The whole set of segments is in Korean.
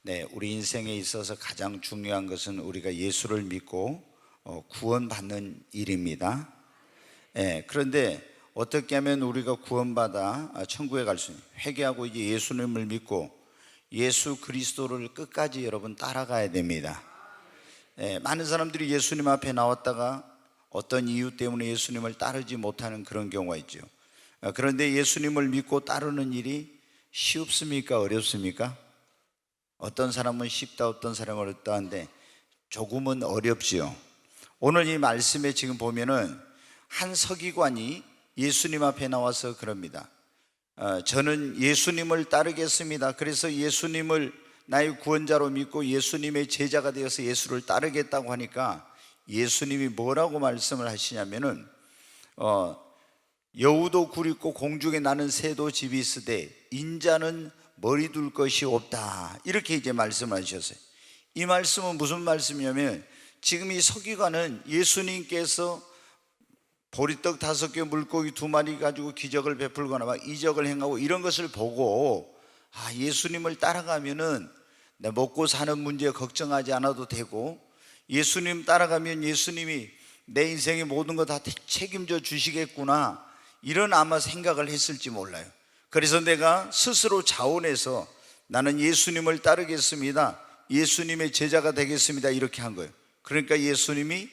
네, 우리 인생에 있어서 가장 중요한 것은 우리가 예수를 믿고 구원받는 일입니다. 그런데 어떻게 하면 우리가 구원받아 천국에 갈 수 있는, 회개하고 이제 예수님을 믿고 예수 그리스도를 끝까지 여러분 따라가야 됩니다. 많은 사람들이 예수님 앞에 나왔다가 어떤 이유 때문에 예수님을 따르지 못하는 그런 경우가 있죠. 그런데 예수님을 믿고 따르는 일이 쉽습니까? 어렵습니까? 어떤 사람은 쉽다, 어떤 사람은 어렵다 하는데 조금은 어렵지요. 오늘 이 말씀에 지금 보면은 한 서기관이 예수님 앞에 나와서 그럽니다. 저는 예수님을 따르겠습니다. 그래서 예수님을 나의 구원자로 믿고 예수님의 제자가 되어서 예수를 따르겠다고 하니까 예수님이 뭐라고 말씀을 하시냐면은 여우도 굴 있고 공중에 나는 새도 집이 있으되 인자는 머리 둘 것이 없다, 이렇게 이제 말씀을 하셨어요. 이 말씀은 무슨 말씀이냐면 지금 이 서기관은 예수님께서 보리떡 5개 물고기 2마리 가지고 기적을 베풀거나 막 이적을 행하고 이런 것을 보고 예수님을 따라가면은 내 먹고 사는 문제 걱정하지 않아도 되고, 예수님 따라가면 예수님이 내 인생의 모든 거 다 책임져 주시겠구나, 이런 아마 생각을 했을지 몰라요. 그래서 내가 스스로 자원해서 나는 예수님을 따르겠습니다, 예수님의 제자가 되겠습니다, 이렇게 한 거예요. 그러니까 예수님이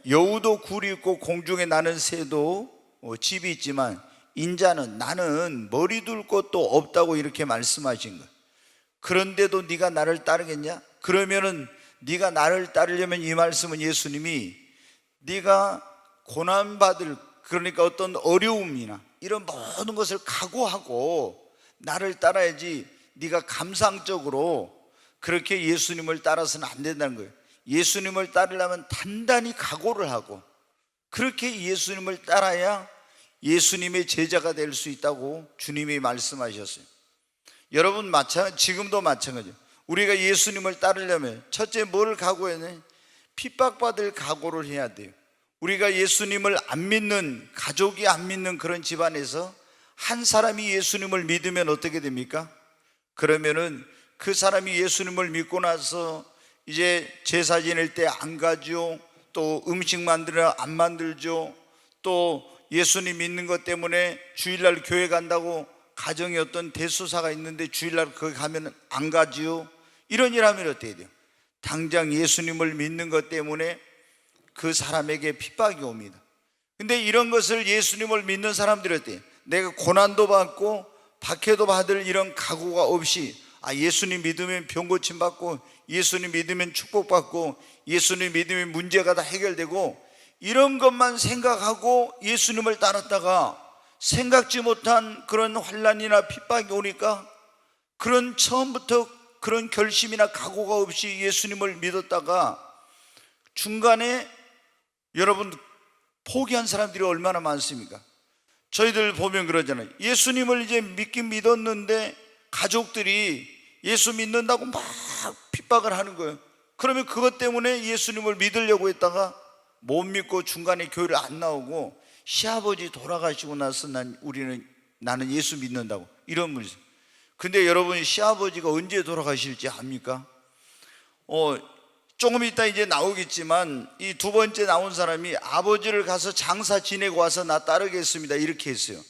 여우도 굴이 있고 공중에 나는 새도 집이 있지만 인자는, 나는 머리 둘 곳도 없다고 이렇게 말씀하신 거예요. 그런데도 네가 나를 따르겠냐? 그러면은 네가 나를 따르려면, 이 말씀은 예수님이 네가 고난받을, 그러니까 어떤 어려움이나 이런 모든 것을 각오하고 나를 따라야지, 네가 감상적으로 그렇게 예수님을 따라서는 안 된다는 거예요. 예수님을 따르려면 단단히 각오를 하고 그렇게 예수님을 따라야 예수님의 제자가 될 수 있다고 주님이 말씀하셨어요. 여러분 지금도 마찬가지예요. 우리가 예수님을 따르려면 첫째 뭘 각오해야 돼? 핍박받을 각오를 해야 돼요. 우리가 예수님을 안 믿는, 가족이 안 믿는 그런 집안에서 한 사람이 예수님을 믿으면 어떻게 됩니까? 그러면은 그 사람이 예수님을 믿고 나서 이제 제사 지낼 때 안 가죠, 또 음식 만들어 안 만들죠, 또 예수님 믿는 것 때문에 주일날 교회 간다고 가정에 어떤 대소사가 있는데 주일날 거기 가면 안 가지요. 이런 일 하면 어떻게 돼요? 당장 예수님을 믿는 것 때문에 그 사람에게 핍박이 옵니다. 근데 이런 것을 예수님을 믿는 사람들이 어때요? 내가 고난도 받고 박해도 받을 이런 각오가 없이 예수님 믿으면 병 고침 받고, 예수님 믿으면 축복받고, 예수님 믿으면 문제가 다 해결되고, 이런 것만 생각하고 예수님을 따랐다가 생각지 못한 그런 환난이나 핍박이 오니까 그런 처음부터 그런 결심이나 각오가 없이 예수님을 믿었다가 중간에 여러분 포기한 사람들이 얼마나 많습니까? 저희들 보면 그러잖아요. 예수님을 이제 믿긴 믿었는데 가족들이 예수 믿는다고 막 핍박을 하는 거예요. 그러면 그것 때문에 예수님을 믿으려고 했다가 못 믿고 중간에 교회를 안 나오고 시아버지 돌아가시고 나서 나는 예수 믿는다고, 이런 분이 있어요. 근데 여러분, 시아버지가 언제 돌아가실지 압니까? 조금 이따 이제 나오겠지만 이 두 번째 나온 사람이 아버지를 가서 장사 지내고 와서 나 따르겠습니다, 이렇게 했어요.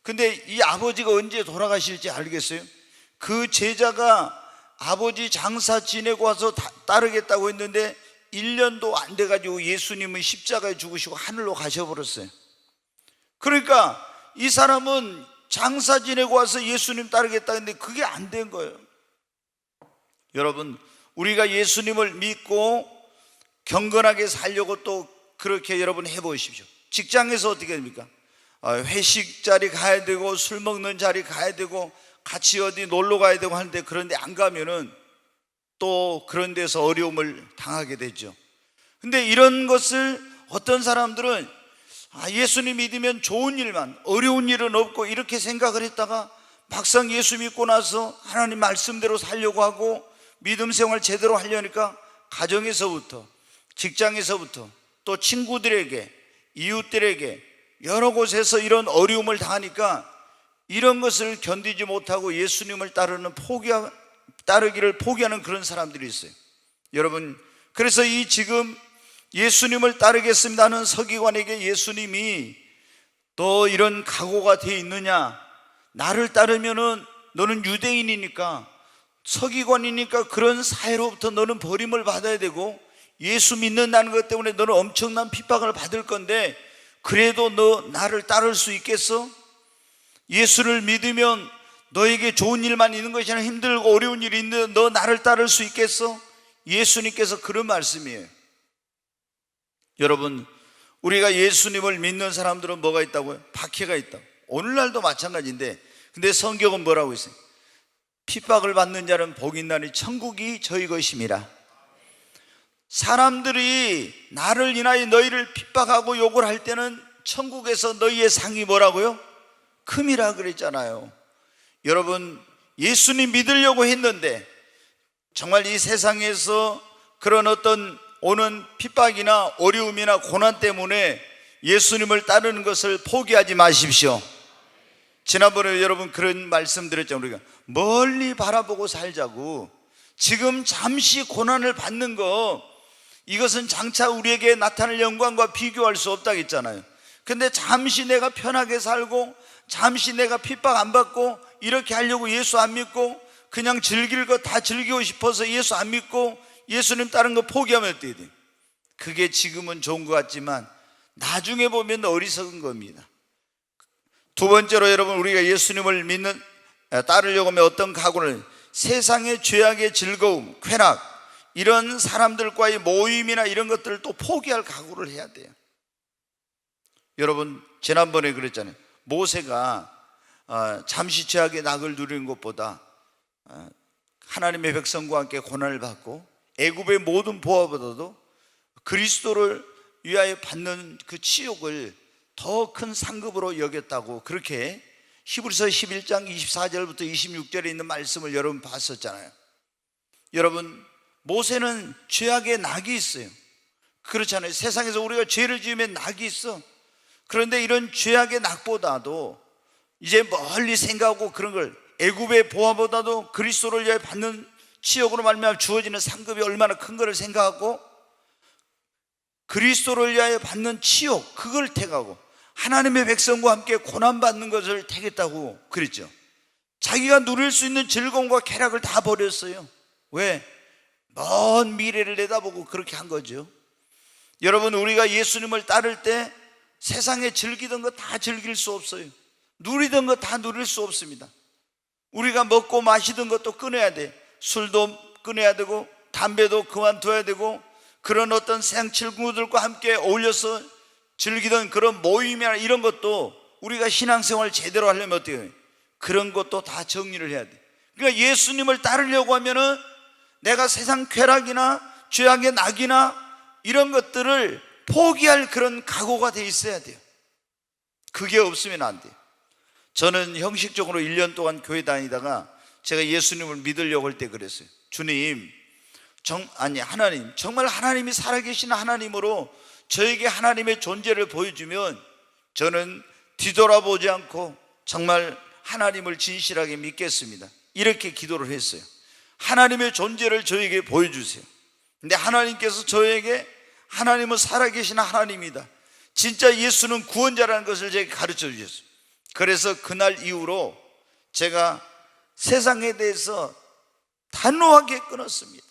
근데 이 아버지가 언제 돌아가실지 알겠어요? 그 제자가 아버지 장사 지내고 와서 따르겠다고 했는데 1년도 안 돼가지고 예수님은 십자가에 죽으시고 하늘로 가셔버렸어요. 그러니까 이 사람은 장사 지내고 와서 예수님 따르겠다 했는데 그게 안 된 거예요. 여러분, 우리가 예수님을 믿고 경건하게 살려고 또 그렇게 여러분 해보십시오. 직장에서 어떻게 됩니까? 회식 자리 가야 되고 술 먹는 자리 가야 되고 같이 어디 놀러 가야 되고 하는데, 그런데 안 가면은 또 그런 데서 어려움을 당하게 되죠. 근데 이런 것을 어떤 사람들은 예수님 믿으면 좋은 일만, 어려운 일은 없고 이렇게 생각을 했다가 막상 예수 믿고 나서 하나님 말씀대로 살려고 하고 믿음 생활 제대로 하려니까 가정에서부터, 직장에서부터, 또 친구들에게, 이웃들에게 여러 곳에서 이런 어려움을 당하니까 이런 것을 견디지 못하고 예수님을 따르기를 포기하는 그런 사람들이 있어요. 여러분, 그래서 이 지금 예수님을 따르겠습니다 하는 서기관에게 예수님이 또 이런 각오가 되어 있느냐, 나를 따르면은 너는 유대인이니까, 서기관이니까 그런 사회로부터 너는 버림을 받아야 되고, 예수 믿는다는 것 때문에 너는 엄청난 핍박을 받을 건데 그래도 너 나를 따를 수 있겠어? 예수를 믿으면 너에게 좋은 일만 있는 것이 아니라 힘들고 어려운 일이 있는데 너 나를 따를 수 있겠어? 예수님께서 그런 말씀이에요. 여러분, 우리가 예수님을 믿는 사람들은 뭐가 있다고요? 박해가 있다고. 오늘날도 마찬가지인데, 근데 성경은 뭐라고 했어요? 핍박을 받는 자는 복이 있나니 천국이 저희 것임이라. 사람들이 나를 인하여 너희를 핍박하고 욕을 할 때는 천국에서 너희의 상이 뭐라고요? 금이라 그랬잖아요. 여러분, 예수님 믿으려고 했는데 정말 이 세상에서 그런 어떤 오는 핍박이나 어려움이나 고난 때문에 예수님을 따르는 것을 포기하지 마십시오. 지난번에 여러분 그런 말씀 드렸잖아요. 우리가 멀리 바라보고 살자고. 지금 잠시 고난을 받는 거, 이것은 장차 우리에게 나타날 영광과 비교할 수 없다고 했잖아요. 근데 잠시 내가 편하게 살고 잠시 내가 핍박 안 받고 이렇게 하려고 예수 안 믿고 그냥 즐길 거 다 즐기고 싶어서 예수 안 믿고 예수님 따른 거 포기하면 어떻게 돼요? 그게 지금은 좋은 것 같지만 나중에 보면 어리석은 겁니다. 두 번째로 여러분, 우리가 예수님을 따르려고 하면 어떤 각오를, 세상의 죄악의 즐거움, 쾌락, 이런 사람들과의 모임이나 이런 것들을 또 포기할 각오를 해야 돼요. 여러분, 지난번에 그랬잖아요. 모세가 잠시 죄악의 낙을 누리는 것보다 하나님의 백성과 함께 고난을 받고 애굽의 모든 보화보다도 그리스도를 위하여 받는 그 치욕을 더 큰 상급으로 여겼다고, 그렇게 히브리서 11장 24절부터 26절에 있는 말씀을 여러분 봤었잖아요. 여러분, 모세는 죄악의 낙이 있어요. 그렇잖아요. 세상에서 우리가 죄를 지으면 낙이 있어. 그런데 이런 죄악의 낙보다도 이제 멀리 생각하고 그런 걸, 애굽의 보화보다도 그리스도를 위하여 받는 치욕으로 말미암아 주어지는 상급이 얼마나 큰 것을 생각하고 그리스도를 위하여 받는 치욕, 그걸 택하고 하나님의 백성과 함께 고난받는 것을 택했다고 그랬죠. 자기가 누릴 수 있는 즐거움과 쾌락을 다 버렸어요. 왜? 먼 미래를 내다보고 그렇게 한 거죠. 여러분, 우리가 예수님을 따를 때 세상에 즐기던 거 다 즐길 수 없어요. 누리던 거 다 누릴 수 없습니다. 우리가 먹고 마시던 것도 끊어야 돼. 술도 끊어야 되고 담배도 그만둬야 되고, 그런 어떤 세상 친구들과 함께 어울려서 즐기던 그런 모임이나 이런 것도 우리가 신앙생활 제대로 하려면 어떻게 해요? 그런 것도 다 정리를 해야 돼. 그러니까 예수님을 따르려고 하면은 내가 세상 쾌락이나 죄악의 낙이나 이런 것들을 포기할 그런 각오가 돼 있어야 돼요. 그게 없으면 안 돼요. 저는 형식적으로 1년 동안 교회 다니다가 제가 예수님을 믿으려고 할 때 그랬어요. 주님, 하나님, 정말 하나님이 살아계신 하나님으로 저에게 하나님의 존재를 보여주면 저는 뒤돌아보지 않고 정말 하나님을 진실하게 믿겠습니다. 이렇게 기도를 했어요. 하나님의 존재를 저에게 보여주세요. 근데 하나님께서 저에게 하나님은 살아계신 하나님이다, 진짜 예수는 구원자라는 것을 제게 가르쳐 주셨어요. 그래서 그날 이후로 제가 세상에 대해서 단호하게 끊었습니다.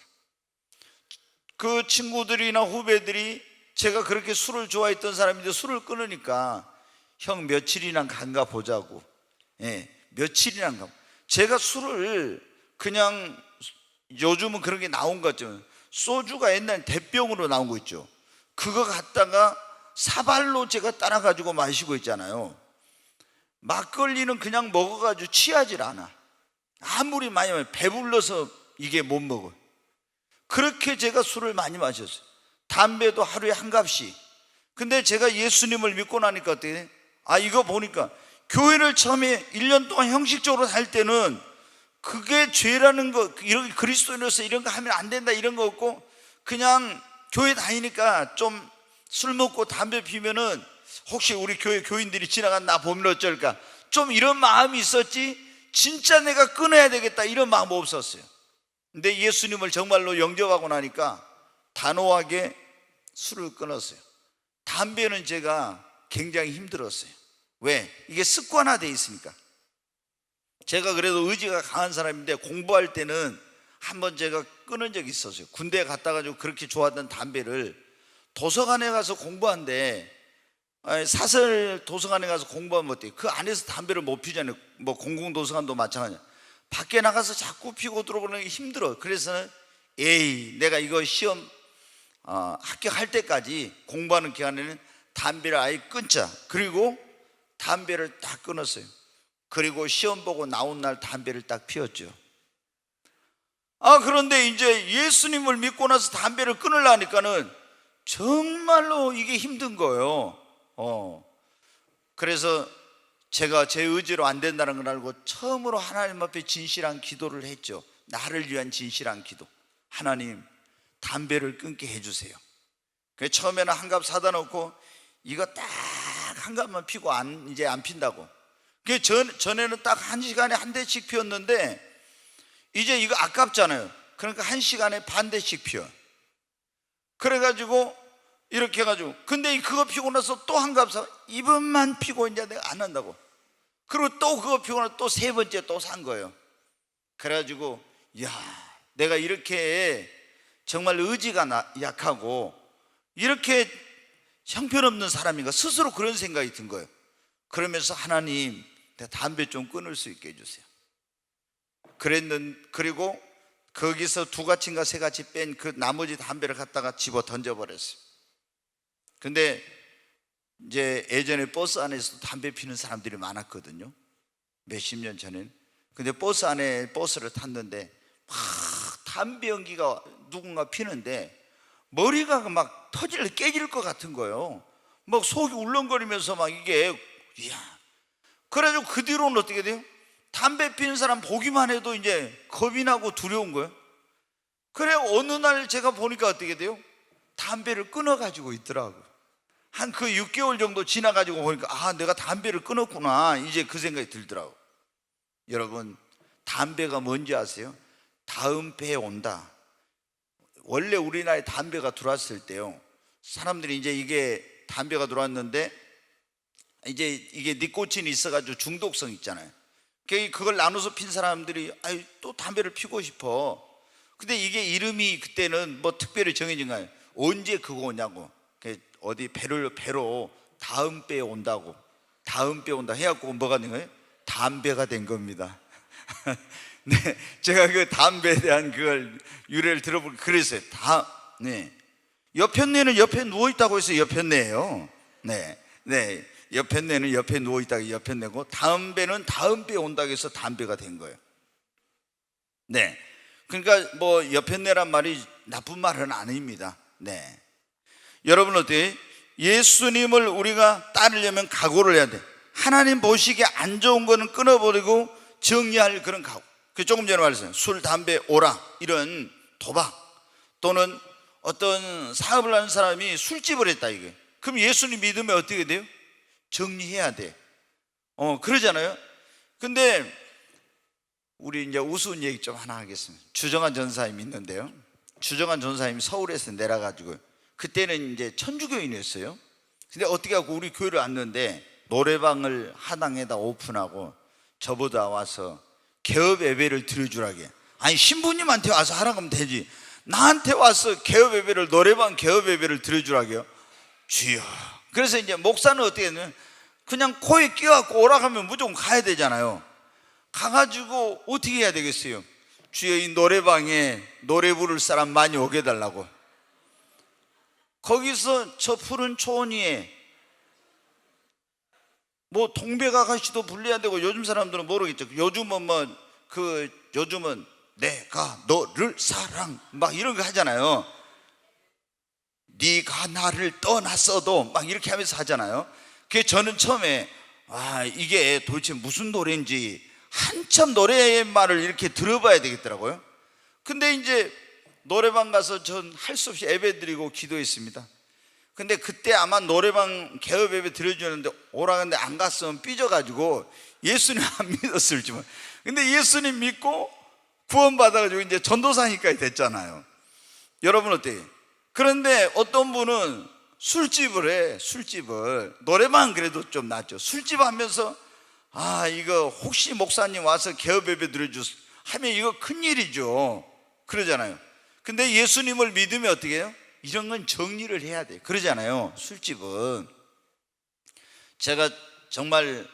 그 친구들이나 후배들이 제가 그렇게 술을 좋아했던 사람인데 술을 끊으니까 형 며칠이나 간가 보자고. 며칠이나 가. 제가 술을 그냥, 요즘은 그런 게 나온 것 같죠. 소주가 옛날에 대병으로 나온 거 있죠. 그거 갖다가 사발로 제가 따라가지고 마시고 있잖아요. 막걸리는 그냥 먹어가지고 취하질 않아. 아무리 많이 마시면 배불러서 이게 못 먹어요. 그렇게 제가 술을 많이 마셨어요. 담배도 하루에 한 갑씩. 근데 제가 예수님을 믿고 나니까 어때요? 이거 보니까 교회를 처음에 1년 동안 형식적으로 살 때는 그게 죄라는 거, 이런 그리스도인으로서 이런 거 하면 안 된다 이런 거 없고, 그냥 교회 다니니까 좀 술 먹고 담배 피면은 혹시 우리 교회 교인들이 지나간 나 보면 어쩔까, 좀 이런 마음이 있었지 진짜 내가 끊어야 되겠다 이런 마음 없었어요. 근데 예수님을 정말로 영접하고 나니까 단호하게 술을 끊었어요. 담배는 제가 굉장히 힘들었어요. 왜? 이게 습관화되어 있으니까. 제가 그래도 의지가 강한 사람인데 공부할 때는 한번 제가 끊은 적이 있었어요. 군대에 갔다 가지고 그렇게 좋아하던 담배를 도서관에 가서 공부한데, 사설 도서관에 가서 공부하면 어때요? 그 안에서 담배를 못 피잖아요. 뭐 공공도서관도 마찬가지야. 밖에 나가서 자꾸 피고 들어오는 게 힘들어. 그래서 에이, 내가 이거 시험 합격할 때까지 공부하는 기간에는 담배를 아예 끊자. 그리고 담배를 딱 끊었어요. 그리고 시험 보고 나온 날 담배를 딱 피웠죠. 그런데 이제 예수님을 믿고 나서 담배를 끊으려니까는 정말로 이게 힘든 거예요. 그래서 제가 제 의지로 안 된다는 걸 알고 처음으로 하나님 앞에 진실한 기도를 했죠. 나를 위한 진실한 기도. 하나님, 담배를 끊게 해주세요. 그래서 처음에는 한 갑 사다 놓고 이거 딱 한 갑만 피고 이제 안 핀다고. 전에는 딱 한 시간에 한 대씩 피웠는데 이제 이거 아깝잖아요. 그러니까 한 시간에 반 대씩 피워. 그래가지고 이렇게 해가지고, 근데 그거 피고 나서 또 한 갑 사, 이번만 피고 이제 내가 안 한다고. 그리고 또 그거 피고 나서 또 세 번째 또 산 거예요. 그래가지고 내가 이렇게 정말 의지가 약하고 이렇게 형편없는 사람인가 스스로 그런 생각이 든 거예요. 그러면서 하나님, 내가 담배 좀 끊을 수 있게 해주세요. 그리고 거기서 두 가치인가 세 가치 뺀 그 나머지 담배를 갖다가 집어 던져버렸어요. 근데 이제 예전에 버스 안에서도 담배 피는 사람들이 많았거든요. 몇십 년 전에는. 근데 버스 안에 버스를 탔는데 막 담배 연기가 누군가 피는데 머리가 막 깨질 것 같은 거예요. 막 속이 울렁거리면서 막 이게, 그래가지고 그 뒤로는 어떻게 돼요? 담배 피는 사람 보기만 해도 이제 겁이 나고 두려운 거예요. 그래 어느 날 제가 보니까 어떻게 돼요? 담배를 끊어가지고 있더라고요. 한 그 6개월 정도 지나가지고 보니까 내가 담배를 끊었구나, 이제 그 생각이 들더라고요. 여러분, 담배가 뭔지 아세요? 다음 배에 온다. 원래 우리나라에 담배가 들어왔을 때요, 사람들이 이제 이게 담배가 들어왔는데 이제 이게 니코틴이 있어가지고 중독성 있잖아요. 그걸 나눠서 핀 사람들이 또 담배를 피고 싶어. 근데 이게 이름이 그때는 뭐 특별히 정해진 거예요. 언제 그거 오냐고, 어디 배로 다음 배에 온다고, 다음 배에 온다 해갖고 뭐가 된 거예요? 담배가 된 겁니다. 네, 제가 그 담배에 대한 그걸 유래를 들어보고 그랬어요. 여편네는 옆에 누워있다고 해서 여편네예요. 네, 여편네는 옆에 누워있다고 여편네고, 담배는 다음 배에 온다고 해서 담배가 된 거예요. 네, 그러니까 뭐 여편네란 말이 나쁜 말은 아닙니다. 네, 여러분 어때요? 예수님을 우리가 따르려면 각오를 해야 돼. 하나님 보시기에 안 좋은 거는 끊어버리고 정리할 그런 각오. 조금 전에 말했어요. 술, 담배, 오락, 이런 도박, 또는 어떤 사업을 하는 사람이 술집을 했다, 이게. 그럼 예수님 믿으면 어떻게 돼요? 정리해야 돼. 그러잖아요. 근데 우리 이제 우스운 얘기 좀 하나 하겠습니다. 주정한 전사님이 있는데요, 주정한 전사님이 서울에서 내려가지고, 그때는 이제 천주교인이었어요. 근데 어떻게 하고 우리 교회를 왔는데 노래방을 하당에다 오픈하고 저보다 와서 개업 예배를 드려주라게. 아니, 신부님한테 와서 하라고 하면 되지, 나한테 와서 개업 예배를, 노래방 개업 예배를 드려주라게요. 주여. 그래서 이제 목사는 어떻게 했냐면 그냥 코에 끼워갖고 오라 하면 무조건 가야 되잖아요. 가가지고 어떻게 해야 되겠어요? 주여, 이 노래방에 노래 부를 사람 많이 오게 해달라고. 거기서 저 푸른 초원 위에 뭐 동백아가씨도 불러야 되고, 요즘 사람들은 모르겠죠. 요즘은 요즘은 내가 너를 사랑 막 이런 거 하잖아요. 네가 나를 떠났어도 막 이렇게 하면서 하잖아요. 그래서 저는 처음에 이게 도대체 무슨 노래인지 한참 노래의 말을 이렇게 들어봐야 되겠더라고요. 근데 이제 노래방 가서 전 할 수 없이 예배 드리고 기도했습니다. 근데 그때 아마 노래방 개업 예배 드려주는데 오라는데 안 갔으면 삐져가지고 예수님 안 믿었을지. 근데 예수님 믿고 구원받아가지고 이제 전도사니까 됐잖아요. 여러분 어때요? 그런데 어떤 분은 술집을 해. 술집을. 노래만 그래도 좀 낫죠. 술집 하면서 이거 혹시 목사님 와서 개업예배 드려주세요 하면 이거 큰일이죠. 그러잖아요. 근데 예수님을 믿으면 어떻게 해요? 이런 건 정리를 해야 돼요. 그러잖아요. 술집은. 제가 정말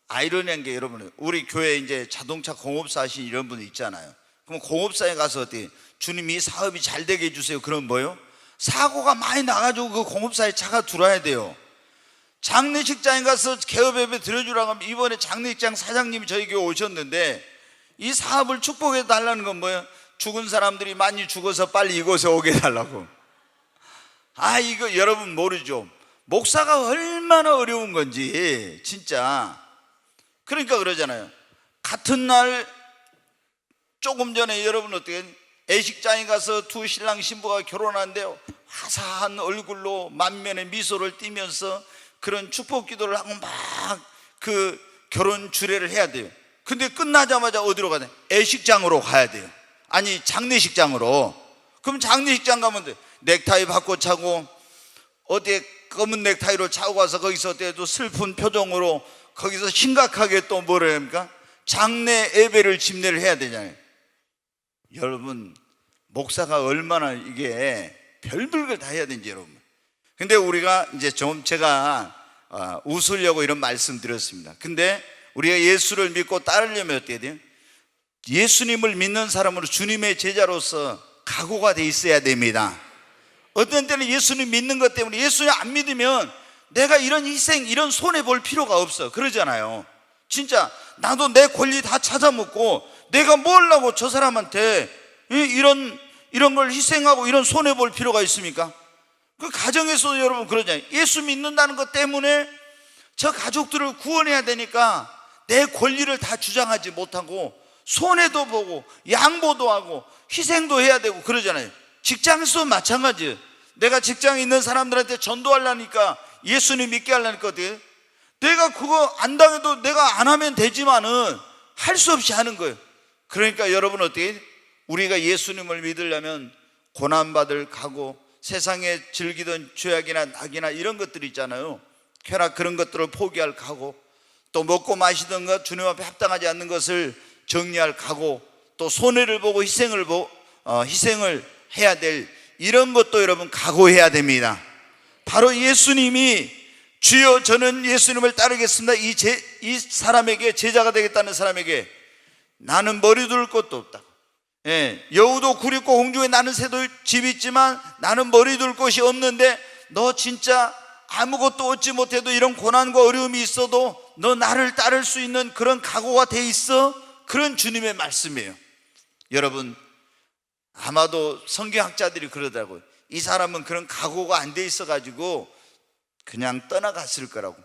아이러니한 게, 여러분, 우리 교회에 이제 자동차 공업사 하신 이런 분 있잖아요. 그럼 공업사에 가서 어떻게, 주님 이 사업이 잘 되게 해주세요. 그럼 뭐요? 사고가 많이 나가지고 그 공업사에 차가 들어와야 돼요. 장례식장에 가서 개업예배 드려주라고 하면, 이번에 장례식장 사장님이 저희 교회 오셨는데 이 사업을 축복해 달라는 건 뭐예요? 죽은 사람들이 많이 죽어서 빨리 이곳에 오게 해달라고. 이거 여러분 모르죠? 목사가 얼마나 어려운 건지 진짜. 그러니까 그러잖아요. 같은 날 조금 전에 여러분 어떻게, 애식장에 가서 두 신랑 신부가 결혼하는데요, 화사한 얼굴로 만면의 미소를 띠면서 그런 축복 기도를 하고 막 그 결혼 주례를 해야 돼요. 근데 끝나자마자 어디로 가야 돼? 애식장으로 가야 돼요. 아니, 장례식장으로. 그럼 장례식장 가면 돼. 넥타이 바꿔 차고 어디에 검은 넥타이로 차고 가서 거기서 어때도 슬픈 표정으로 거기서 심각하게 또 뭐라 합니까? 장례 예배를 집례를 해야 되잖아요. 여러분, 목사가 얼마나 이게 별별 걸 다 해야 되는지 여러분. 근데 우리가 이제 좀 제가 웃으려고 이런 말씀 드렸습니다. 근데 우리가 예수를 믿고 따르려면 어떻게 돼요? 예수님을 믿는 사람으로 주님의 제자로서 각오가 돼 있어야 됩니다. 어떤 때는 예수님 믿는 것 때문에, 예수님 안 믿으면 내가 이런 희생, 이런 손해 볼 필요가 없어. 그러잖아요. 진짜 나도 내 권리 다 찾아먹고 내가 뭘 하고 저 사람한테 이런 걸 희생하고 이런 손해 볼 필요가 있습니까? 그 가정에서도 여러분 그러잖아요. 예수 믿는다는 것 때문에 저 가족들을 구원해야 되니까 내 권리를 다 주장하지 못하고 손해도 보고 양보도 하고 희생도 해야 되고 그러잖아요. 직장에서도 마찬가지예요. 내가 직장에 있는 사람들한테 전도하려니까, 예수님 믿게 하려니까 어떻게, 내가 그거 안 당해도 내가 안 하면 되지만은 할 수 없이 하는 거예요. 그러니까 여러분 어떻게, 우리가 예수님을 믿으려면 고난받을 각오, 세상에 즐기던 죄악이나 낙이나 이런 것들이 있잖아요. 쾌락, 그런 것들을 포기할 각오, 또 먹고 마시던 것, 주님 앞에 합당하지 않는 것을 정리할 각오, 또 손해를 보고 희생을 해야 될 이런 것도 여러분 각오해야 됩니다. 바로 예수님이 주여 저는 예수님을 따르겠습니다, 이 사람에게, 제자가 되겠다는 사람에게 나는 머리 둘 곳도 없다. 여우도 굴 있고 공중에 나는 새도 집이 있지만 나는 머리 둘 곳이 없는데, 너 진짜 아무것도 얻지 못해도 이런 고난과 어려움이 있어도 너 나를 따를 수 있는 그런 각오가 돼 있어? 그런 주님의 말씀이에요. 여러분, 아마도 성경학자들이 그러더라고요. 이 사람은 그런 각오가 안 돼 있어 가지고 그냥 떠나갔을 거라고.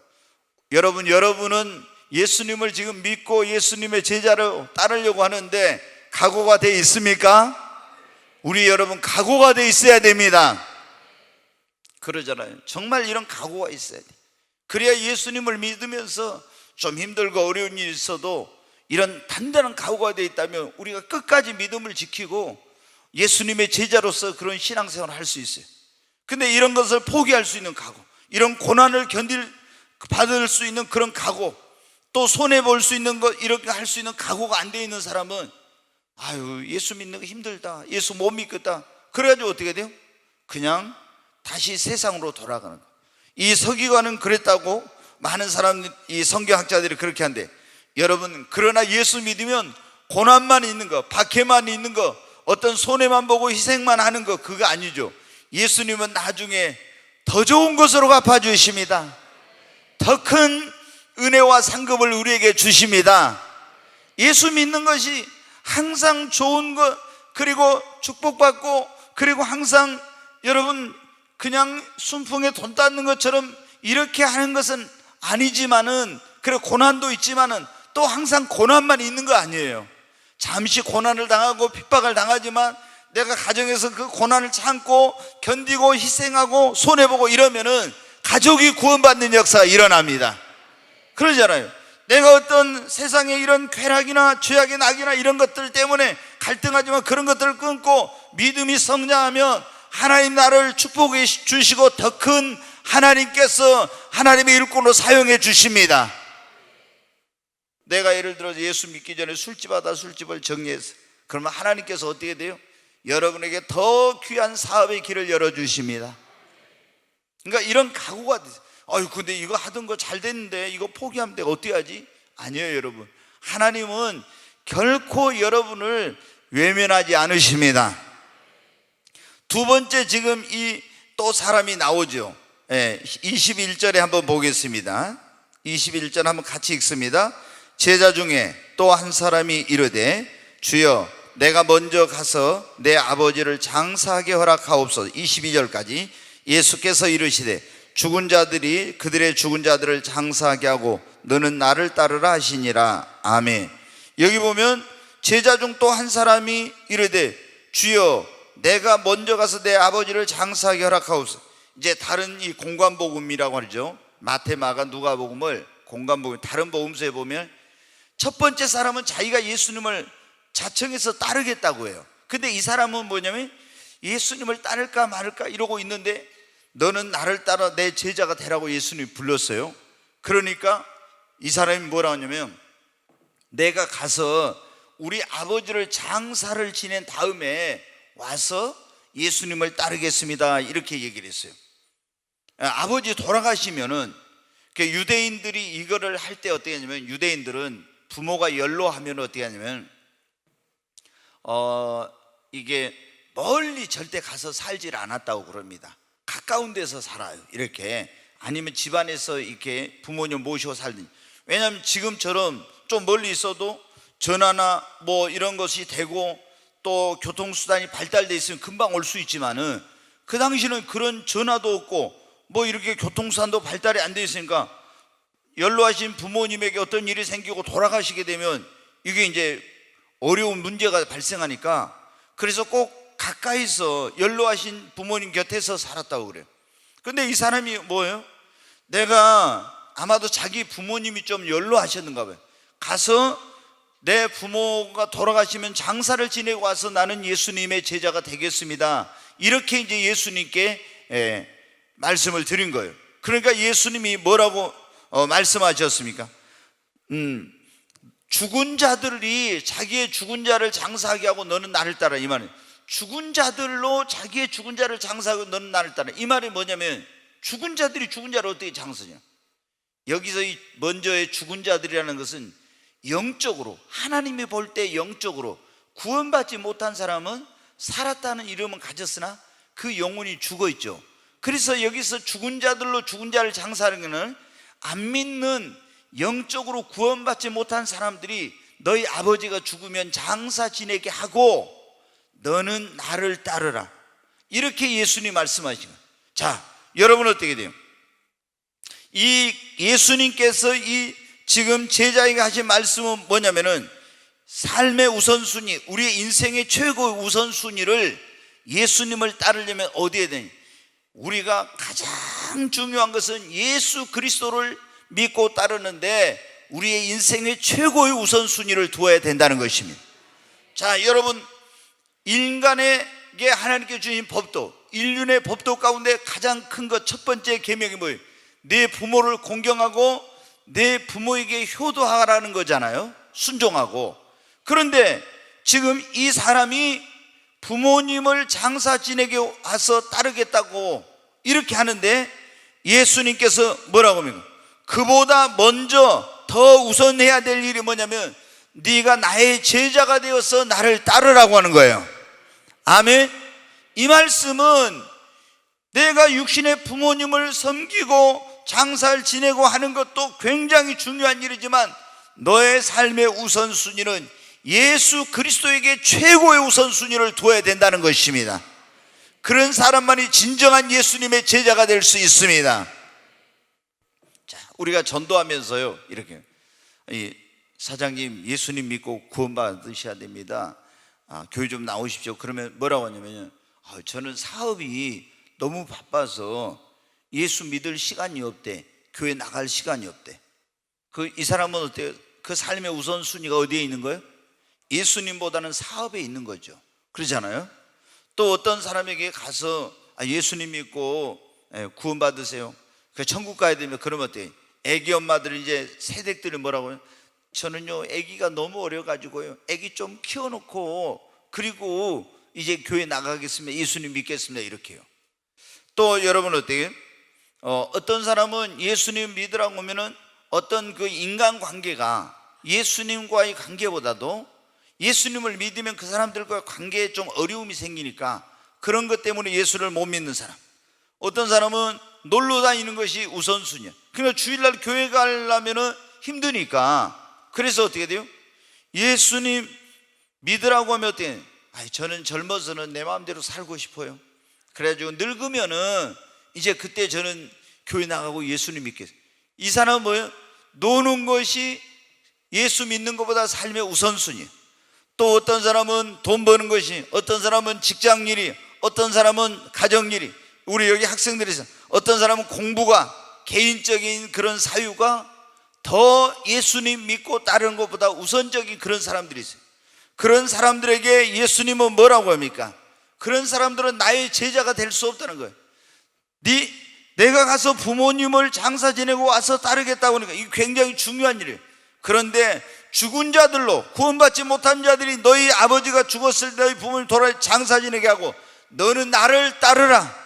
여러분은 예수님을 지금 믿고 예수님의 제자로 따르려고 하는데 각오가 돼 있습니까? 우리 여러분 각오가 돼 있어야 됩니다. 그러잖아요. 정말 이런 각오가 있어야 돼. 그래야 예수님을 믿으면서 좀 힘들고 어려운 일이 있어도 이런 단단한 각오가 돼 있다면 우리가 끝까지 믿음을 지키고 예수님의 제자로서 그런 신앙생활을 할 수 있어요. 근데 이런 것을 포기할 수 있는 각오, 이런 고난을 받을 수 있는 그런 각오, 또 손해볼 수 있는 것, 이렇게 할 수 있는 각오가 안 돼 있는 사람은 예수 믿는 거 힘들다, 예수 못 믿겠다, 그래가지고 어떻게 돼요? 그냥 다시 세상으로 돌아가는 거예요. 이 서기관은 그랬다고 많은 이 성경학자들이 그렇게 한대. 여러분, 그러나 예수 믿으면 고난만 있는 거, 박해만 있는 거, 어떤 손해만 보고 희생만 하는 거, 그거 아니죠. 예수님은 나중에 더 좋은 것으로 갚아주십니다. 더 큰 은혜와 상급을 우리에게 주십니다. 예수 믿는 것이 항상 좋은 것, 그리고 축복받고, 그리고 항상 여러분 그냥 순풍에 돈 닦는 것처럼 이렇게 하는 것은 아니지만은, 그리고 고난도 있지만은 또 항상 고난만 있는 거 아니에요. 잠시 고난을 당하고 핍박을 당하지만 내가 가정에서 그 고난을 참고 견디고 희생하고 손해보고 이러면은 가족이 구원받는 역사가 일어납니다. 그러잖아요. 내가 어떤 세상의 이런 쾌락이나 죄악의 낙이나 이런 것들 때문에 갈등하지만 그런 것들을 끊고 믿음이 성장하면 하나님 나를 축복해 주시고 더 큰 하나님께서 하나님의 일꾼으로 사용해 주십니다. 내가 예를 들어서 예수 믿기 전에 술집 하다 술집을 정리했어요. 그러면 하나님께서 어떻게 돼요? 여러분에게 더 귀한 사업의 길을 열어주십니다. 그러니까 이런 각오가 되세요. 아유, 근데 이거 하던 거 잘 됐는데 이거 포기하면 내가 어떻게 하지? 아니에요, 여러분. 하나님은 결코 여러분을 외면하지 않으십니다. 두 번째, 지금 이 또 사람이 나오죠. 21절에 한번 보겠습니다. 21절 한번 같이 읽습니다. 제자 중에 또 한 사람이 이르되 주여 내가 먼저 가서 내 아버지를 장사하게 허락하옵소서. 22절까지 예수께서 이르시되 죽은 자들이 그들의 죽은 자들을 장사하게 하고 너는 나를 따르라 하시니라. 아멘. 여기 보면 제자 중 또 한 사람이 이르되 주여 내가 먼저 가서 내 아버지를 장사하게 허락하옵소서. 이제 다른 이 공관복음이라고 하죠. 마태, 마가, 누가복음을 공관복음, 다른 복음서에 보면 첫 번째 사람은 자기가 예수님을 자청해서 따르겠다고 해요. 근데 이 사람은 뭐냐면 예수님을 따를까 말을까 이러고 있는데 너는 나를 따라 내 제자가 되라고 예수님이 불렀어요. 그러니까 이 사람이 뭐라고 하냐면 내가 가서 우리 아버지를 장사를 지낸 다음에 와서 예수님을 따르겠습니다 이렇게 얘기를 했어요. 아버지 돌아가시면은 유대인들이 이거를 할 때 어떻게 하냐면 유대인들은 부모가 연로하면 어떻게 하냐면 이게 멀리 절대 가서 살질 않았다고 그럽니다. 가까운 데서 살아요. 이렇게 아니면 집안에서 이렇게 부모님 모시고 살든지. 왜냐하면 지금처럼 좀 멀리 있어도 전화나 뭐 이런 것이 되고 또 교통수단이 발달돼 있으면 금방 올 수 있지만은 그 당시는 그런 전화도 없고 뭐 이렇게 교통수단도 발달이 안 돼 있으니까 연로하신 부모님에게 어떤 일이 생기고 돌아가시게 되면 이게 이제 어려운 문제가 발생하니까 그래서 꼭 가까이서 연로하신 부모님 곁에서 살았다고 그래요. 근데 이 사람이 뭐예요? 내가 아마도 자기 부모님이 좀 연로하셨는가 봐요. 가서 내 부모가 돌아가시면 장사를 지내고 와서 나는 예수님의 제자가 되겠습니다 이렇게 이제 예수님께 말씀을 드린 거예요. 그러니까 예수님이 뭐라고 말씀하셨습니까? 죽은 자들이 자기의 죽은 자를 장사하게 하고 너는 나를 따라, 이 말은 죽은 자들로 자기의 죽은 자를 장사하고 너는 나를 따라. 이 말이 뭐냐면 죽은 자들이 죽은 자를 어떻게 장사냐. 여기서 이 먼저의 죽은 자들이라는 것은 영적으로, 하나님이 볼 때 영적으로 구원받지 못한 사람은 살았다는 이름은 가졌으나 그 영혼이 죽어 있죠. 그래서 여기서 죽은 자들로 죽은 자를 장사하는 것은 안 믿는 영적으로 구원받지 못한 사람들이 너희 아버지가 죽으면 장사 지내게 하고 너는 나를 따르라 이렇게 예수님 말씀하신 거예요. 자, 여러분 어떻게 돼요? 이 예수님께서 이 지금 제자에게 하신 말씀은 뭐냐면은 삶의 우선순위, 우리의 인생의 최고의 우선순위를 예수님을 따르려면 어디에 되냐? 우리가 가장 중요한 것은 예수 그리스도를 믿고 따르는데 우리의 인생의 최고의 우선순위를 두어야 된다는 것입니다. 자, 여러분, 인간에게 하나님께 주신 법도, 인륜의 법도 가운데 가장 큰 것 첫 번째 계명이 뭐예요? 내 부모를 공경하고 내 부모에게 효도하라는 거잖아요. 순종하고. 그런데 지금 이 사람이 부모님을 장사 지내게 와서 따르겠다고 이렇게 하는데 예수님께서 뭐라고 합니까? 그보다 먼저 더 우선해야 될 일이 뭐냐면 네가 나의 제자가 되어서 나를 따르라고 하는 거예요. 아멘. 이 말씀은 내가 육신의 부모님을 섬기고 장사를 지내고 하는 것도 굉장히 중요한 일이지만 너의 삶의 우선순위는 예수 그리스도에게 최고의 우선순위를 두어야 된다는 것입니다. 그런 사람만이 진정한 예수님의 제자가 될 수 있습니다. 자, 우리가 전도하면서요 이렇게 사장님 예수님 믿고 구원받으셔야 됩니다. 교회 좀 나오십시오. 그러면 뭐라고 하냐면 저는 사업이 너무 바빠서 예수 믿을 시간이 없대. 교회 나갈 시간이 없대. 이 사람은 어때요? 그 삶의 우선순위가 어디에 있는 거예요? 예수님보다는 사업에 있는 거죠. 그러잖아요. 또 어떤 사람에게 가서 예수님 믿고 구원받으세요, 그 천국 가야 되면, 그러면 어때요? 애기 엄마들 이제 새댁들이 뭐라고요? 저는요 애기가 너무 어려가지고요 애기 좀 키워놓고 그리고 이제 교회 나가겠습니다, 예수님 믿겠습니다, 이렇게 해요. 또 여러분 어때요? 어떤 사람은 예수님 믿으라고 하면은 어떤 그 인간관계가 예수님과의 관계보다도 예수님을 믿으면 그 사람들과 관계에 좀 어려움이 생기니까 그런 것 때문에 예수를 못 믿는 사람. 어떤 사람은 놀러 다니는 것이 우선순위야. 그러니까 주일날 교회 가려면 힘드니까 그래서 어떻게 돼요? 예수님 믿으라고 하면 어떻게 해요? 저는 젊어서는 내 마음대로 살고 싶어요. 그래가지고 늙으면은 이제 그때 저는 교회 나가고 예수님 믿겠어요. 이 사람은 뭐예요? 노는 것이 예수 믿는 것보다 삶의 우선순위예요. 또 어떤 사람은 돈 버는 것이, 어떤 사람은 직장일이, 어떤 사람은 가정일이, 우리 여기 학생들이 있어요. 어떤 사람은 공부가, 개인적인 그런 사유가 더 예수님 믿고 따르는 것보다 우선적인 그런 사람들이 있어요. 그런 사람들에게 예수님은 뭐라고 합니까? 그런 사람들은 나의 제자가 될 수 없다는 거예요. 내가 가서 부모님을 장사 지내고 와서 따르겠다고 하니까 이게 굉장히 중요한 일이에요. 그런데 죽은 자들로 구원받지 못한 자들이 너희 아버지가 죽었을 때 너희 부모님 돌아 장사 지내게 하고 너는 나를 따르라,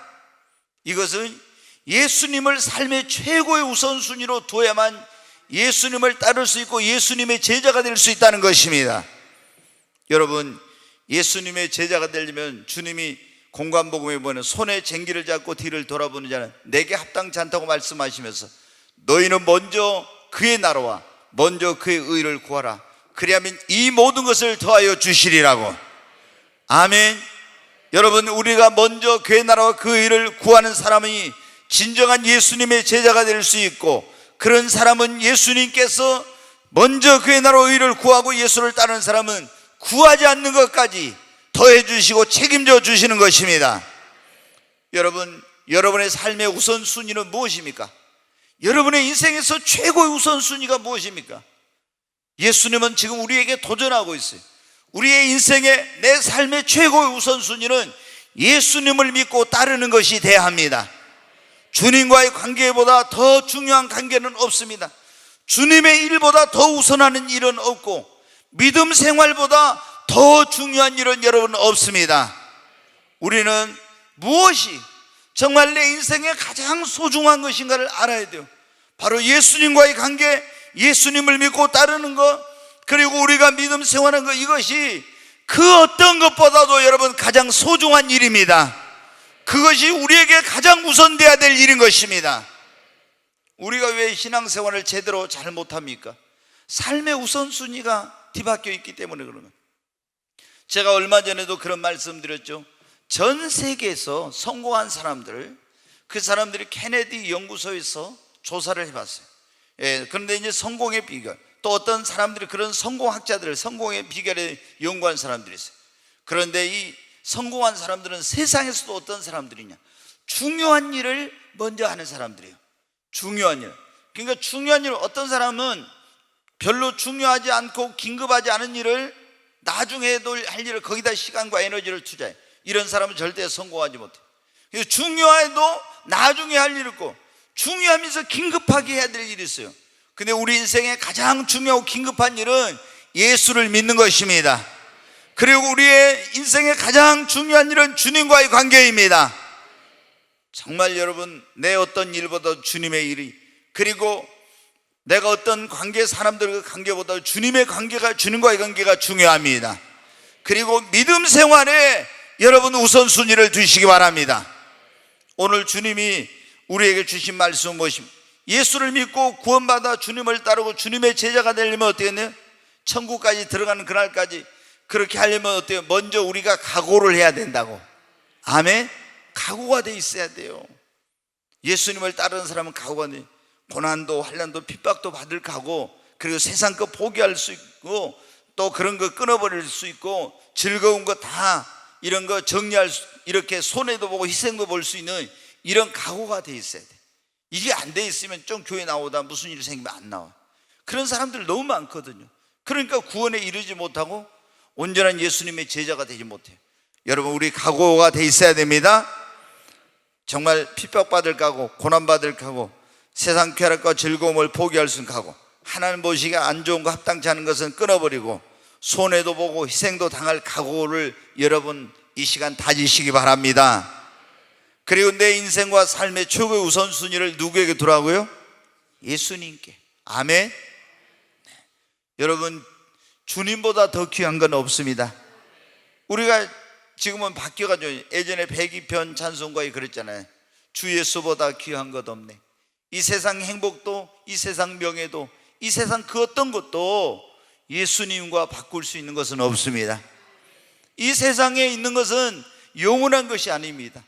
이것은 예수님을 삶의 최고의 우선순위로 둬야만 예수님을 따를 수 있고 예수님의 제자가 될 수 있다는 것입니다. 여러분, 예수님의 제자가 되려면 주님이 공관복음에 보면 손에 쟁기를 잡고 뒤를 돌아보는 자는 내게 합당치 않다고 말씀하시면서 너희는 먼저 그의 나라와 먼저 그의 의를 구하라, 그리하면 이 모든 것을 더하여 주시리라고. 아멘. 여러분, 우리가 먼저 그의 나라와 그 의를 구하는 사람이 진정한 예수님의 제자가 될 수 있고, 그런 사람은 예수님께서 먼저 그의 나라와 의를 구하고 예수를 따르는 사람은 구하지 않는 것까지 더해 주시고 책임져 주시는 것입니다. 여러분, 여러분의 삶의 우선순위는 무엇입니까? 여러분의 인생에서 최고의 우선순위가 무엇입니까? 예수님은 지금 우리에게 도전하고 있어요. 우리의 인생의, 내 삶의 최고의 우선순위는 예수님을 믿고 따르는 것이 돼야 합니다. 주님과의 관계보다 더 중요한 관계는 없습니다. 주님의 일보다 더 우선하는 일은 없고 믿음 생활보다 더 중요한 일은 여러분 없습니다. 우리는 무엇이 정말 내 인생에 가장 소중한 것인가를 알아야 돼요. 바로 예수님과의 관계, 예수님을 믿고 따르는 것, 그리고 우리가 믿음 생활하는 것, 이것이 그 어떤 것보다도 여러분 가장 소중한 일입니다. 그것이 우리에게 가장 우선돼야 될 일인 것입니다. 우리가 왜 신앙생활을 제대로 잘 못합니까? 삶의 우선순위가 뒤바뀌어 있기 때문에 그러는. 제가 얼마 전에도 그런 말씀 드렸죠. 전 세계에서 성공한 사람들, 그 사람들이 케네디 연구소에서 조사를 해봤어요. 그런데 이제 성공의 비결, 또 어떤 사람들이 그런 성공학자들을 성공의 비결에 연구한 사람들이 있어요. 그런데 이 성공한 사람들은 세상에서도 어떤 사람들이냐, 중요한 일을 먼저 하는 사람들이에요. 중요한 일. 그러니까 중요한 일, 어떤 사람은 별로 중요하지 않고 긴급하지 않은 일을 나중에 해도 할 일을 거기다 시간과 에너지를 투자해. 이런 사람은 절대 성공하지 못해. 중요해도 나중에 할 일이 있고, 중요하면서 긴급하게 해야 될 일이 있어요. 근데 우리 인생에 가장 중요하고 긴급한 일은 예수를 믿는 것입니다. 그리고 우리의 인생의 가장 중요한 일은 주님과의 관계입니다. 정말 여러분, 내 어떤 일보다 주님의 일이, 그리고 내가 어떤 관계, 사람들과 관계보다 주님의 관계가, 주님과의 관계가 중요합니다. 그리고 믿음 생활에 여러분 우선순위를 두시기 바랍니다. 오늘 주님이 우리에게 주신 말씀은 무엇입니까? 예수를 믿고 구원받아 주님을 따르고 주님의 제자가 되려면 어떻게 해요? 천국까지 들어가는 그날까지 그렇게 하려면 어때요? 먼저 우리가 각오를 해야 된다고. 아멘. 각오가 돼 있어야 돼요. 예수님을 따르는 사람은 각오가 돼. 고난도 환난도 핍박도 받을 각오, 그리고 세상 거 포기할 수 있고 또 그런 거 끊어버릴 수 있고 즐거운 거 다 이런 거 정리할 수, 이렇게 손해도 보고 희생도 볼 수 있는 이런 각오가 돼 있어야 돼. 이게 안 돼 있으면 좀 교회 나오다 무슨 일이 생기면 안 나와. 그런 사람들 너무 많거든요. 그러니까 구원에 이르지 못하고 온전한 예수님의 제자가 되지 못해요. 여러분, 우리 각오가 돼 있어야 됩니다. 정말 핍박받을 각오, 고난받을 각오, 세상 쾌락과 즐거움을 포기할 수 있는 각오, 하나님 보시기에 안 좋은 거, 합당치 않은 것은 끊어버리고 손해도 보고 희생도 당할 각오를 여러분 이 시간 다지시기 바랍니다. 그리고 내 인생과 삶의 최고의 우선순위를 누구에게 두라고요? 예수님께. 아멘. 여러분, 주님보다 더 귀한 건 없습니다. 우리가 지금은 바뀌어가지고 예전에 백이편 찬송가에 그랬잖아요. 주 예수보다 귀한 것 없네. 이 세상 행복도, 이 세상 명예도, 이 세상 그 어떤 것도 예수님과 바꿀 수 있는 것은 없습니다. 이 세상에 있는 것은 영원한 것이 아닙니다.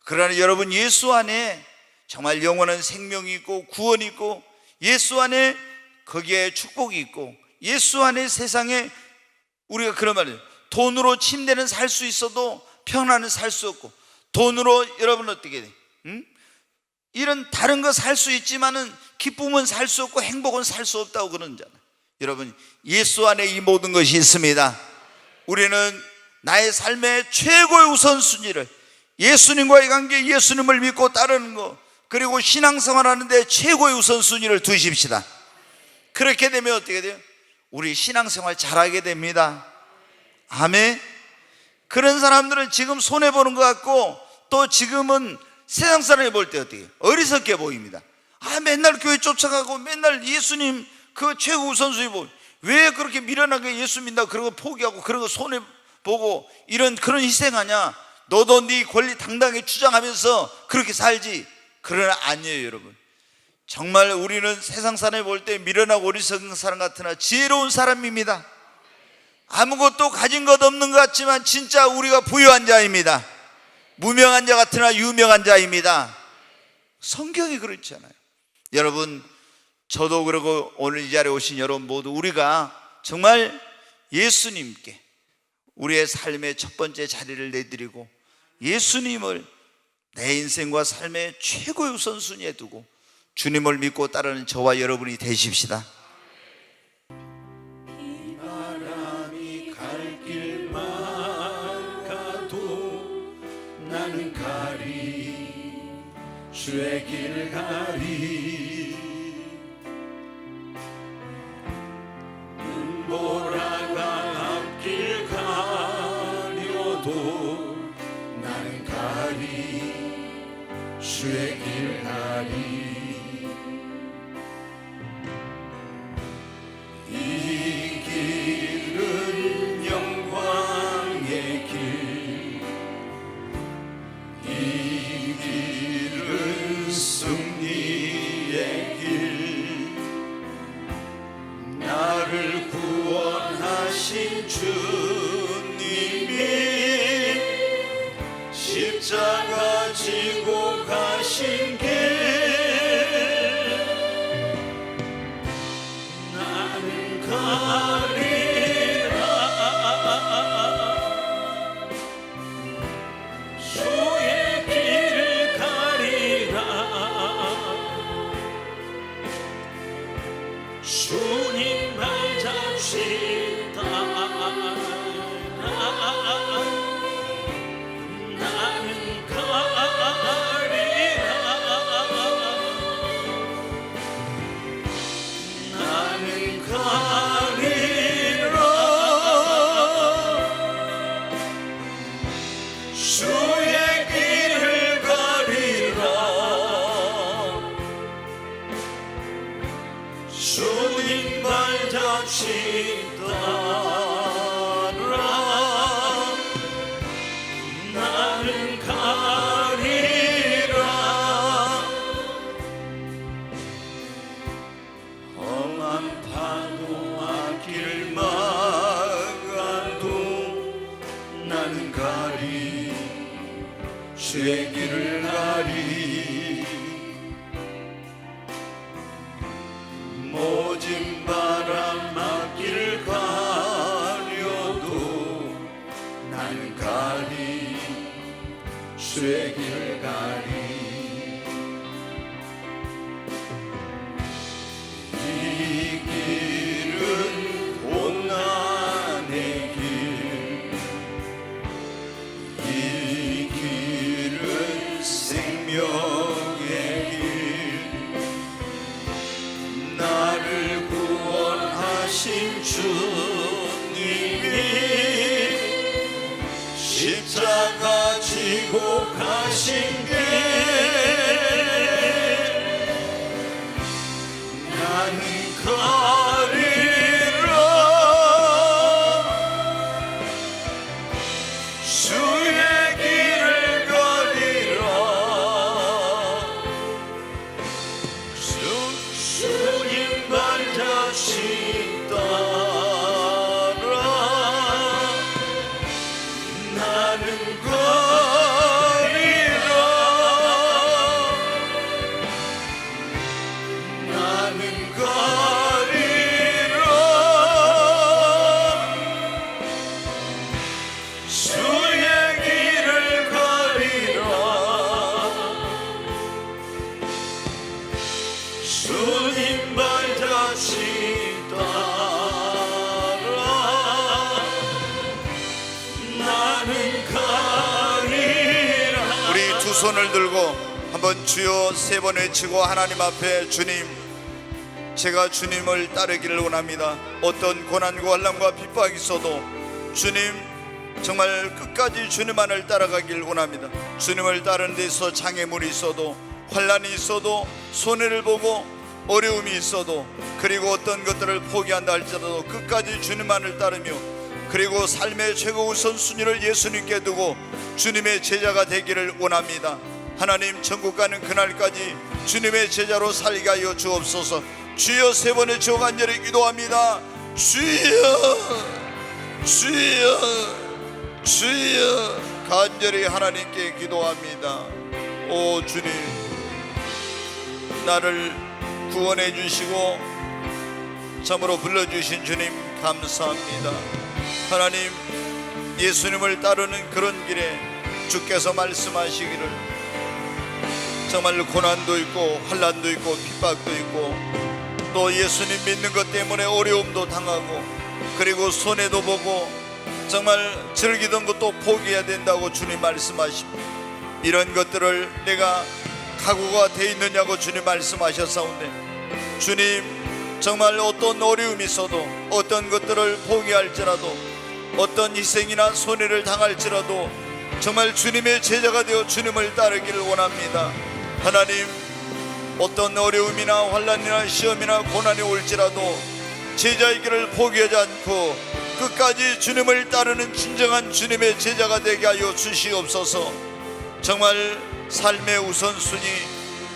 그러나 여러분, 예수 안에 정말 영원한 생명이 있고 구원이 있고, 예수 안에 거기에 축복이 있고, 예수 안에 세상에 우리가 그런 말이에요. 돈으로 침대는 살 수 있어도 평안은 살 수 없고, 돈으로 여러분 어떻게 돼? 이런 다른 거 살 수 있지만은 기쁨은 살 수 없고 행복은 살 수 없다고 그러잖아요. 여러분, 예수 안에 이 모든 것이 있습니다. 우리는 나의 삶의 최고의 우선순위를 예수님과의 관계, 예수님을 믿고 따르는 것, 그리고 신앙생활 하는데 최고의 우선순위를 두십시다. 그렇게 되면 어떻게 돼요? 우리 신앙생활 잘하게 됩니다. 아멘. 그런 사람들은 지금 손해보는 것 같고, 또 지금은 세상 사람이 볼 때 어떻게 어리석게 보입니다. 맨날 교회 쫓아가고 맨날 예수님 그 최고 우선순위 보고, 왜 그렇게 미련하게 예수 믿는다고 그런 거 포기하고 그런 거 손해보고 그런 희생하냐? 너도 네 권리 당당히 주장하면서 그렇게 살지. 그러나 아니에요. 여러분, 정말 우리는 세상 사람이 볼 때 미련하고 어리석은 사람 같으나 지혜로운 사람입니다. 아무것도 가진 것 없는 것 같지만 진짜 우리가 부유한 자입니다. 무명한 자 같으나 유명한 자입니다. 성경이 그렇잖아요. 여러분, 저도 그러고 오늘 이 자리에 오신 여러분 모두 우리가 정말 예수님께 우리의 삶의 첫 번째 자리를 내드리고 예수님을 내 인생과 삶의 최고의 우선순위에 두고 주님을 믿고 따르는 저와 여러분이 되십시다. 바람이 갈 길만 가도 나는 가리, 주의 길을 가리. 눈보라가 앞길 가려도 나는 가리, 주의 길 가리. 이 길은 영광의 길, 이 길은 승리의 길. 나를 구원하신 주님이 십자가 지고 가신 길, 가리라. 주의 길을 가리라. 주님 발 잡시다. 나는 가리라. 나는 가리라. 주의 길을 가리라. 주님 발 잡시다. 나는 가리라. 험한 파도 앞길 막아도 나는 가리, 주의 길을 가리. 모진 바람 앞길 가려도 나는 가리, 주의 길을 가리. 이 길 생명의 길 나를 구원하신 주님이 십자가 지고 가신 길 나는 가리라 주의 길을 가리라 주님 발자취 따라 나는 가리라 나는 가리라 주의 길을 가리라 주님 발자취 따라 나는 가리라. 우리 두 손을 들고 한번 주여 세 번 외치고 하나님 앞에 주님, 제가 주님을 따르기를 원합니다. 어떤 고난과 환난과 핍박이 있어도 주님 정말 끝까지 주님만을 따라가길 원합니다. 주님을 따르는 데 있어 장애물이 있어도, 환난이 있어도, 손해를 보고 어려움이 있어도, 그리고 어떤 것들을 포기한다 할지라도 끝까지 주님만을 따르며, 그리고 삶의 최고 우선순위를 예수님께 두고 주님의 제자가 되기를 원합니다. 하나님, 천국 가는 그날까지 주님의 제자로 살게 하여 주옵소서. 주여 세 번의 주 간절히 기도합니다. 주여 주여 주여, 간절히 하나님께 기도합니다. 오 주님, 나를 구원해 주시고 참으로 불러주신 주님 감사합니다. 하나님, 예수님을 따르는 그런 길에 주께서 말씀하시기를 정말 고난도 있고 환난도 있고 핍박도 있고 또 예수님 믿는 것 때문에 어려움도 당하고 그리고 손해도 보고 정말 즐기던 것도 포기해야 된다고 주님 말씀하십니다. 이런 것들을 내가 각오가 돼 있느냐고 주님 말씀하셨사온데, 주님 정말 어떤 어려움이 있어도, 어떤 것들을 포기할지라도, 어떤 희생이나 손해를 당할지라도 정말 주님의 제자가 되어 주님을 따르기를 원합니다. 하나님, 어떤 어려움이나 환난이나 시험이나 고난이 올지라도 제자의 길을 포기하지 않고 끝까지 주님을 따르는 진정한 주님의 제자가 되게 하여 주시옵소서. 정말 삶의 우선순위,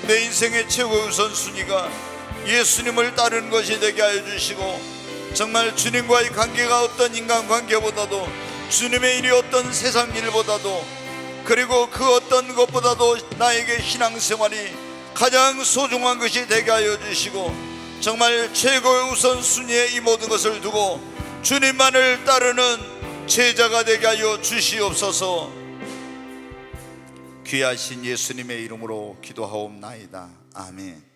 내 인생의 최고의 우선순위가 예수님을 따르는 것이 되게 하여 주시고, 정말 주님과의 관계가 어떤 인간관계보다도, 주님의 일이 어떤 세상 일보다도, 그리고 그 어떤 것보다도 나에게 신앙생활이 가장 소중한 것이 되게 하여 주시고, 정말 최고의 우선순위에 이 모든 것을 두고 주님만을 따르는 제자가 되게 하여 주시옵소서. 귀하신 예수님의 이름으로 기도하옵나이다. 아멘.